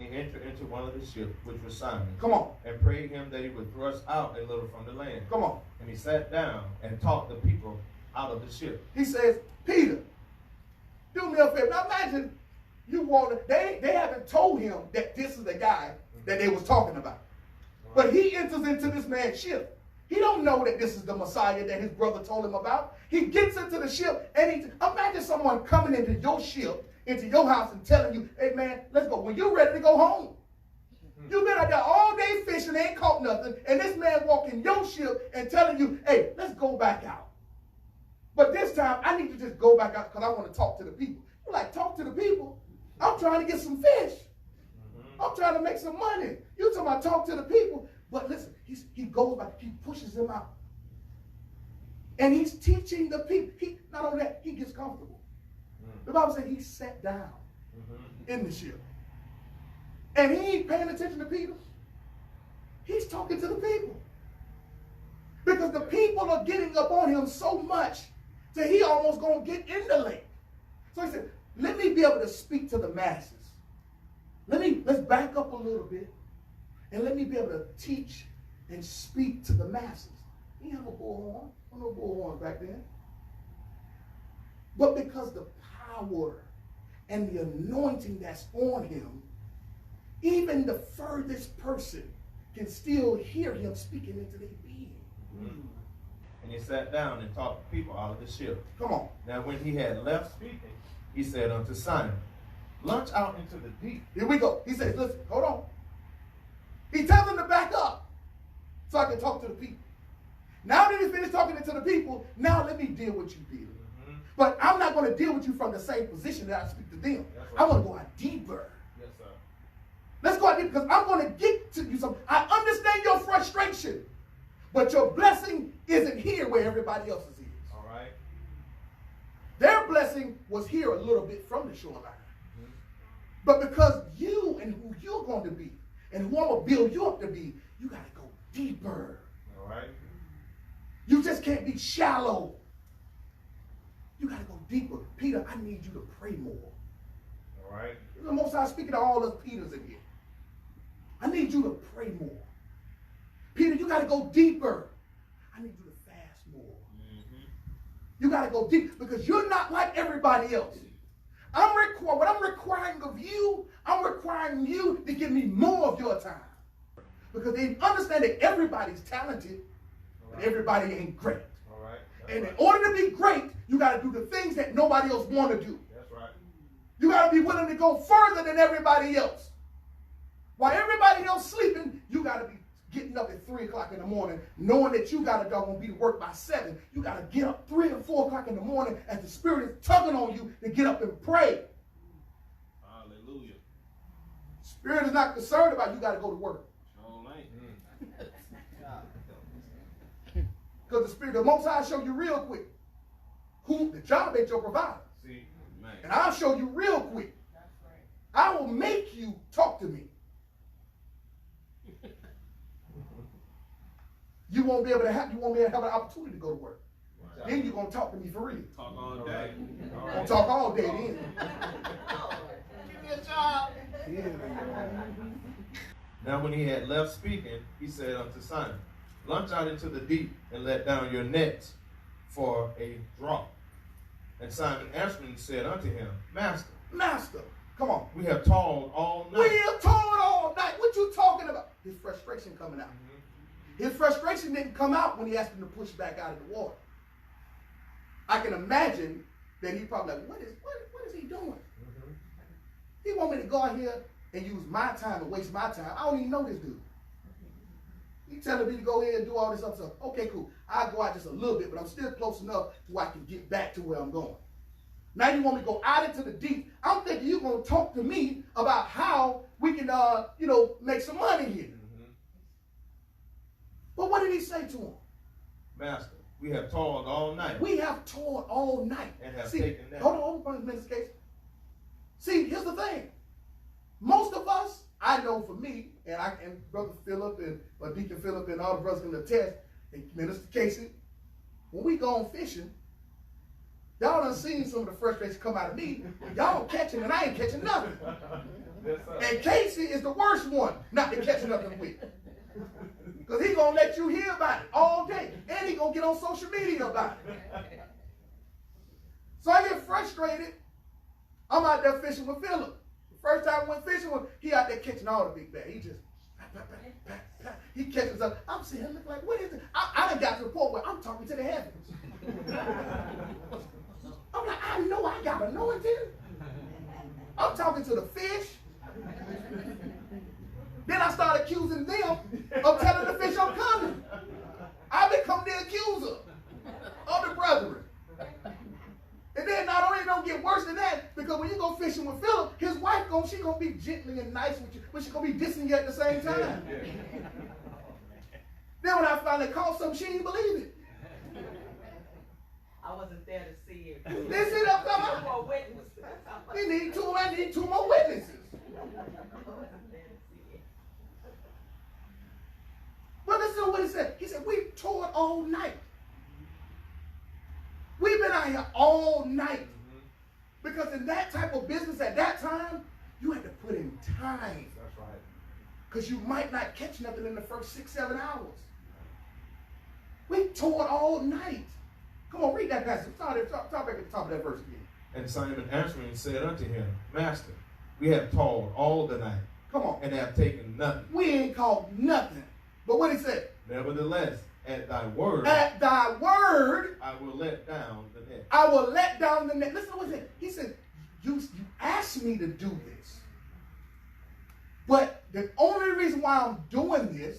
he entered into one of the ships, which was Simon. Come on. And prayed him that he would thrust out a little from the land. Come on. And he sat down and taught the people out of the ship. He says, Peter, do me a favor. Now imagine you want to, they haven't told him that this is the guy that they was talking about. But he enters into this man's ship. He don't know that this is the Messiah that his brother told him about. He gets into the ship, and imagine someone coming into your ship, into your house, and telling you, hey man, let's go. When you're ready to go home. You've been out there all day fishing, ain't caught nothing, and this man walking your ship and telling you, hey, let's go back out. But this time, I need to just go back out because I want to talk to the people. You're like, talk to the people? I'm trying to get some fish. I'm trying to make some money. You talking about talk to the people. But listen, he goes back, he pushes them out. And he's teaching the people. Not only that, he gets comfortable. The Bible says he sat down in the ship. And he ain't paying attention to Peter. He's talking to the people. Because the people are getting up on him so much that he almost going to get in the lake. So he said, let me be able to speak to the masses. Let's back up a little bit. And let me be able to teach and speak to the masses. He didn't have a bullhorn. No bullhorn back then. But because the power and the anointing that's on him, even the furthest person can still hear him speaking into their being. And he sat down and taught the people out of the ship. Come on. Now when he had left speaking, he said unto Simon, launch out into the deep. Here we go. He says, listen, hold on. He tells him to back up so I can talk to the people. Now that he finished talking to the people, now let me deal with you, Peter. But I'm not going to deal with you from the same position that I speak to them. Right. I want to go out deeper. Yes, sir. Let's go out deeper because I'm going to get to you something. I understand your frustration, but your blessing isn't here where everybody else's is. All right. Their blessing was here a little bit from the shoreline. But because you and who you're going to be and who I'm going to build you up to be, you got to go deeper. All right. You just can't be shallow. You got to go deeper. Peter, I need you to pray more. All right. The Most High speaking to all us Peters in here. I need you to pray more. Peter, you got to go deeper. I need you to fast more. You got to go deep because you're not like everybody else. What I'm requiring of you, I'm requiring you to give me more of your time. Because they understand that everybody's talented, but everybody ain't great. All right. And in order to be great, you got to do the things that nobody else want to do. That's right. You got to be willing to go further than everybody else. While everybody else sleeping, you got to be getting up at 3 o'clock in the morning, knowing that you got to be to work by 7. You got to get up 3 or 4 o'clock in the morning as the Spirit is tugging on you to get up and pray. Hallelujah. Spirit is not concerned about you got to go to work. Because the Spirit, the Most High show you real quick who the job ain't your provider. See, man. And I'll show you real quick. That's right. I will make you talk to me. You won't be able to have an opportunity to go to work. Right. Then you're gonna talk to me for real. Talk all day. All right. Talk all day then. Give me a job. Now when he had left speaking, he said unto Simon, launch out into the deep and let down your nets for a draught. And Simon answering said unto him, Master. Master. Come on. We have toiled all night. We have toiled all night. What you talking about? His frustration coming out. His frustration didn't come out when he asked him to push back out of the water. I can imagine that he probably like, what is he doing? He want me to go out here and use my time and waste my time. I don't even know this dude. He telling me to go ahead and do all this other stuff. Okay, cool. I'll go out just a little bit, but I'm still close enough to where I can get back to where I'm going. Now you want me to go out into the deep. I'm thinking you're going to talk to me about how we can, make some money here. But what did he say to him? Master, we have toiled all night. We have toiled all night. And have taken that. Hold on, Mr. Case. See, here's the thing. Most of us, I know for me, and Brother Philip and Deacon Philip and all the brothers can attest, and Minister Casey, when we go on fishing, y'all done seen some of the frustrations come out of me. Y'all catching and I ain't catching nothing. Yes, sir. And Casey is the worst one not to catch nothing with. Because he's going to let you hear about it all day. And he's going to get on social media about it. So I get frustrated. I'm out there fishing with Philip. The first time I went fishing with him, he out there catching all the big bags. He just, he catches up. I'm sitting here looking like, what is it? I done got to the point where I'm talking to the heavens. I'm like, I know I got anointing. I'm talking to the fish. Then I start accusing them of telling the fish I'm coming. I become the accuser of the brethren. And then not only don't get worse than that, because when you go fishing with Philip, his wife she gonna be gently and nice with you, but she gonna be dissing you at the same time. Then when I finally caught something, she didn't believe it. I wasn't there to see it. This is up come out. More witnesses. I need two more witnesses. I wasn't there to see it. But listen to what he said. He said, we toured all night. We've been out here all night. Because in that type of business at that time, you had to put in time. That's right. Because you might not catch nothing in the first 6-7 hours. We toured all night. Come on, read that passage. Start back at the top of that verse again. And Simon answering said unto him, Master, we have toiled all the night. Come on. And have taken nothing. We ain't caught nothing. But what he said? Nevertheless, at thy word, I will let down the net. I will let down the net. Listen to what he said. He said, you asked me to do this. But the only reason why I'm doing this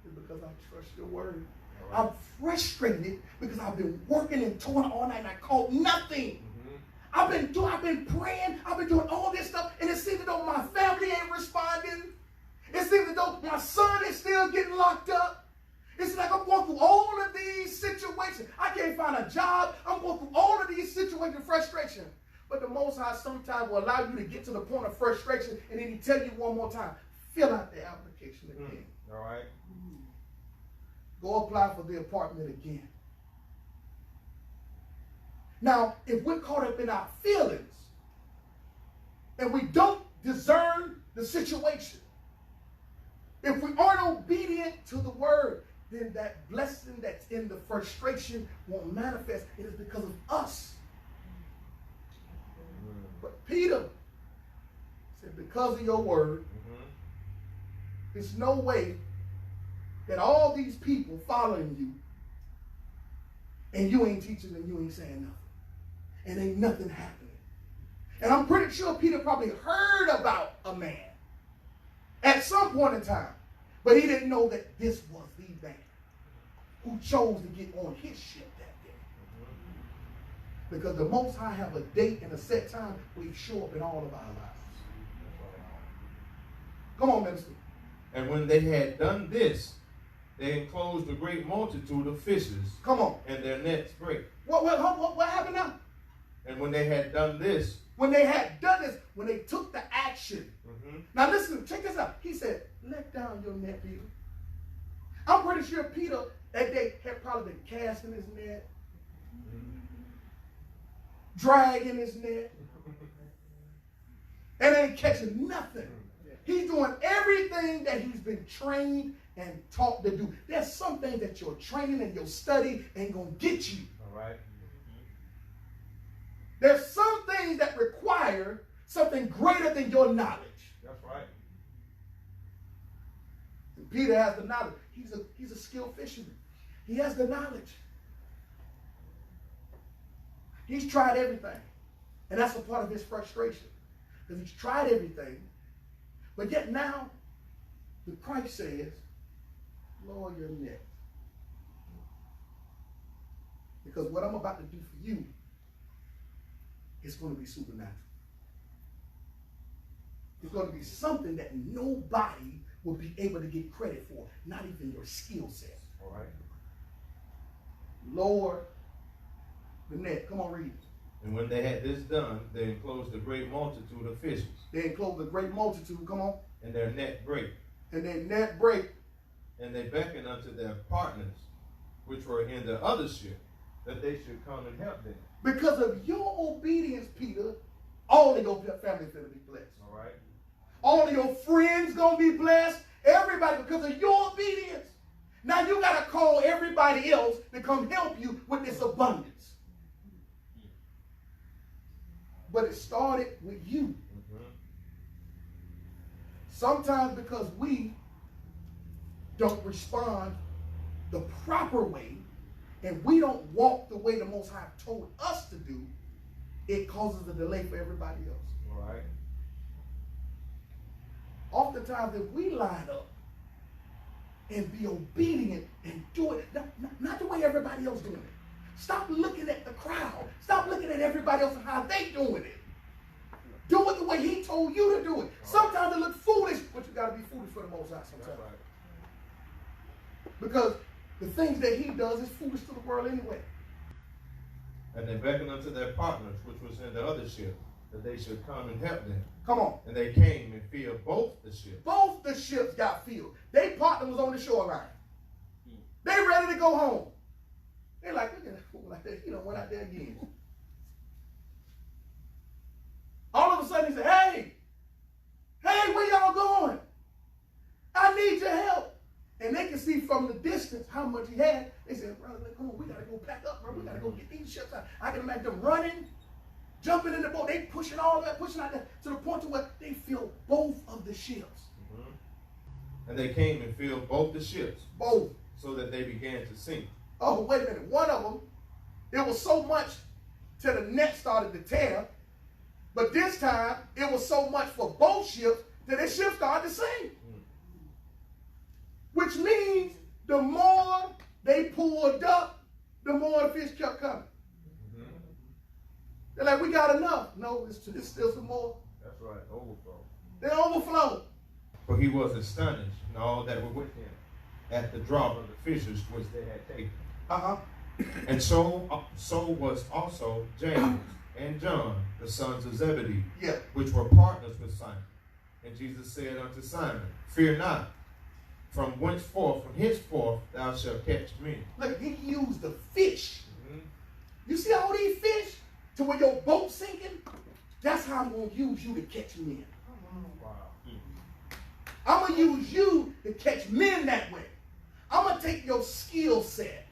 is because I trust your word. Right. I'm frustrated because I've been working and toiling all night and I caught nothing. I've been praying, I've been doing all this stuff, and it seems as though my family ain't responding. It seems as though my son is still getting locked up. It's like I'm going through all of these situations. I can't find a job. I'm going through all of these situations of frustration. But the Most High sometimes will allow you to get to the point of frustration, and then he tell you one more time, fill out the application again. All right. Go apply for the apartment again. Now, if we're caught up in our feelings, and we don't discern the situation, if we aren't obedient to the word, then that blessing that's in the frustration won't manifest. It is because of us. But Peter said, because of your word, there's no way that all these people following you, and you ain't teaching and you ain't saying nothing. And ain't nothing happening. And I'm pretty sure Peter probably heard about a man at some point in time. But he didn't know that this was the man who chose to get on his ship that day. Because the Most High have a date and a set time where he show up in all of our lives. Come on, minister. And when they had done this, they enclosed a great multitude of fishes. Come on. And their nets break. What happened now? And when they had done this. When they took the action. Now listen, check this out. He said, let down your net, Peter. I'm pretty sure Peter that day had probably been casting his net, dragging his net, and ain't catching nothing. He's doing everything that he's been trained and taught to do. There's some things that your training and your study ain't going to get you. All right. There's some things that require something greater than your knowledge. That's right. And Peter has the knowledge. He's a skilled fisherman. He has the knowledge. He's tried everything. And that's a part of his frustration. Because he's tried everything. But yet now, the Christ says, lower your net. Because what I'm about to do for you is going to be supernatural. It's going to be something that nobody will be able to get credit for, not even your skill set. All right. Lower the net. Come on, read it. And when they had this done, they enclosed a great multitude of fishes. They enclosed a great multitude. Come on. And their net brake. And their net brake. And they beckoned unto their partners, which were in the other ship, that they should come and help them. Because of your obedience, Peter, all of your family is going to be blessed. All right. All of your friends going to be blessed. Everybody, because of your obedience. Now you got to call everybody else to come help you with this abundance. But it started with you. Sometimes because we don't respond the proper way and we don't walk the way the Most High told us to do, it causes a delay for everybody else. All right. Oftentimes, if we line up and be obedient and do it, not the way everybody else doing it. Stop looking at the crowd. Stop looking at everybody else and how they doing it. Do it the way he told you to do it. Sometimes it looks foolish, but you got to be foolish for the Most High sometimes. Right. Because the things that he does is foolish to the world anyway. And they beckoned unto their partners, which was in the other ship, that they should come and help them. Come on. And they came and filled both the ships. Both the ships got filled. Their partner was on the shoreline. They ready to go home. They're like, look at that fool like that. He done went out there again. All of a sudden he said, hey, where y'all going? I need your help. And they can see from the distance how much he had. They said, brother, come on, we got to go pack up, bro. We got to go get these ships out. I can imagine them running, jumping in the boat. They pushing all that, pushing out there to the point to where they filled both of the ships. And they came and filled both the ships. Both. So that they began to sink. Oh, wait a minute. One of them, it was so much till the net started to tear. But this time, it was so much for both ships that their ship started to sink. Which means the more they pulled up, the more the fish kept coming. They're like, we got enough. No, it's still some more. That's right, overflow. They overflow. For he was astonished, and all that were with him, at the drop of the fishes which they had taken. And so was also James and John, the sons of Zebedee, which were partners with Simon. And Jesus said unto Simon, fear not, from henceforth thou shalt catch men. Look, he used the fish. You see all these fish to where your boat's sinking? That's how I'm going to use you to catch men. Wow. I'm going to use you to catch men that way. I'm going to take your skill set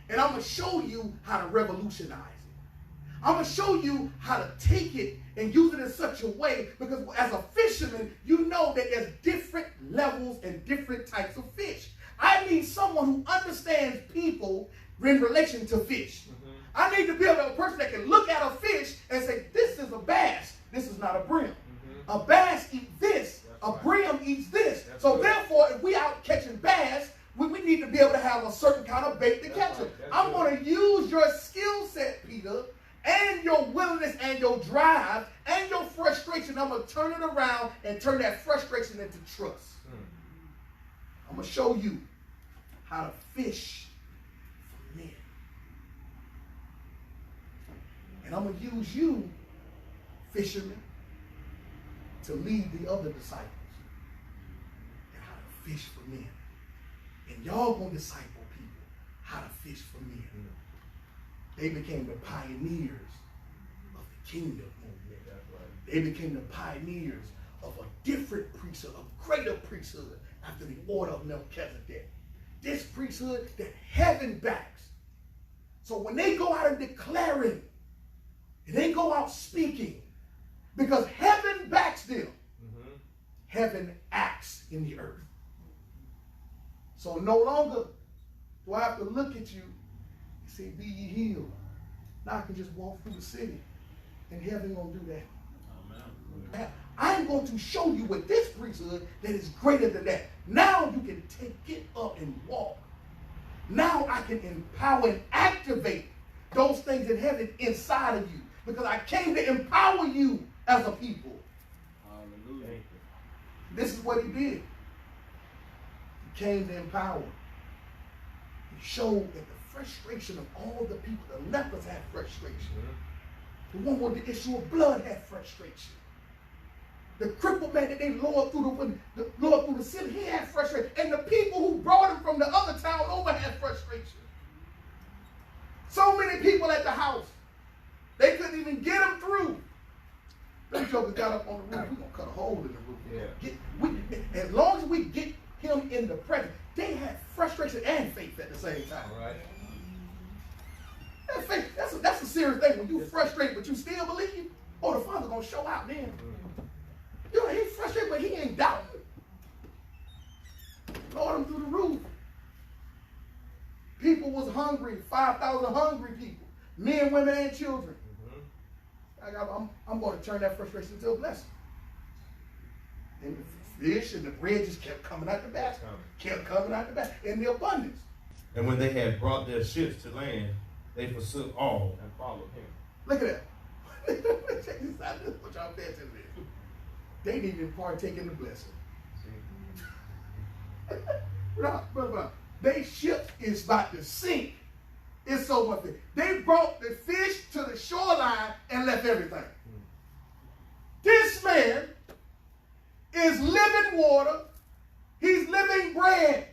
and I'm going to show you how to revolutionize it. I'm going to show you how to take it and use it in such a way, because as a fisherman, you know that there's different levels and different types of fish. I need someone who understands people in relation to fish. I need to be a person that can look at a fish and say, this is a bass, this is not a brim. A bass eats this, a brim eats this. So therefore, if we out catching bass, we need to be able to have a certain kind of bait to catch them. I'm going to use your skill set, Peter, and your willingness and your drive and your frustration. I'm going to turn it around and turn that frustration into trust. I'm going to show you how to fish for men. And I'm going to use you, fishermen, to lead the other disciples and how to fish for men. And y'all going to disciple people how to fish for men. They became the pioneers of the kingdom movement. They became the pioneers of a different priesthood, a greater priesthood after the order of Melchizedek. This priesthood that heaven backs. So when they go out and declaring, and they go out speaking, because heaven backs them, heaven acts in the earth. So no longer do I have to look at you and say, be ye healed. Now I can just walk through the city, and heaven gonna do that. Amen. I'm going to show you with this priesthood that is greater than that. Now you can get up and walk. Now I can empower and activate those things in heaven inside of you, because I came to empower you as a people. Hallelujah. This is what he did. He came to empower. He showed that the frustration of all the people, the lepers had frustration. The one with the issue of blood had frustration. The crippled man that they lowered through the city, he had frustration. And the people who brought him from the other town over had frustration. So many people at the house, they couldn't even get him through. Them jokers got up on the roof. We're going to cut a hole in the roof. Yeah. As long as we get him in the presence, they had frustration and faith at the same time. All right. That faith, that's a serious thing. When you frustrate, but you still believe, oh, the Father's going to show out then. You know, he's frustrated, but he ain't doubting. Lord him through the roof. People was hungry, 5,000 hungry people. Men, women, and children. I'm going to turn that frustration into a blessing. And the fish and the bread just kept coming out the basket. Kept coming out the basket in the abundance. And when they had brought their ships to land, they forsook all and followed him. Look at that. Check this out. This is what y'all pay attention to. They didn't even partake in the blessing. Brother, they ship is about to sink. It's so much fish. They brought the fish to the shoreline and left everything. This man is living water. He's living bread.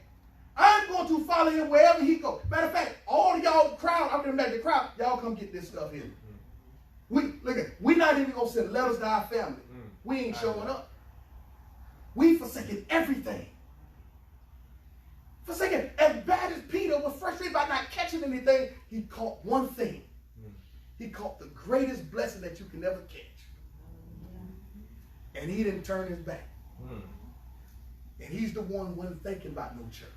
I'm going to follow him wherever he goes. Matter of fact, all of y'all crowd, I'm going to make the crowd, y'all come get this stuff here. We're not even going to send letters to our family. We ain't showing up. We forsaken everything. Forsaken. As bad as Peter was frustrated by not catching anything, he caught one thing. He caught the greatest blessing that you can ever catch. And he didn't turn his back. And he's the one who wasn't thinking about no church.